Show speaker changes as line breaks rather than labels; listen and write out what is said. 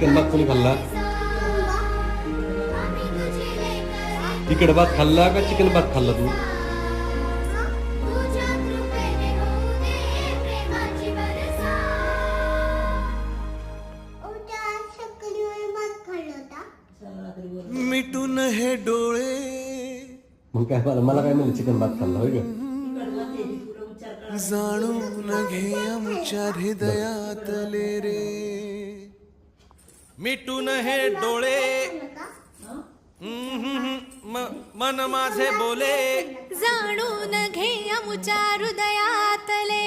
Chicken भात कोणी खाल्ला? तिखट भात खाल्ला का चिकन भात खाल्ला तू?
मिटून हे डोळे
मग काय मला काय म्हणलं चिकन भात खाल्ला होय का?
जाणून घे आमच्या हृदयातले रे मिटून हे डोळे मन माझे बोले
जाणून घे आमच्या हृदयातले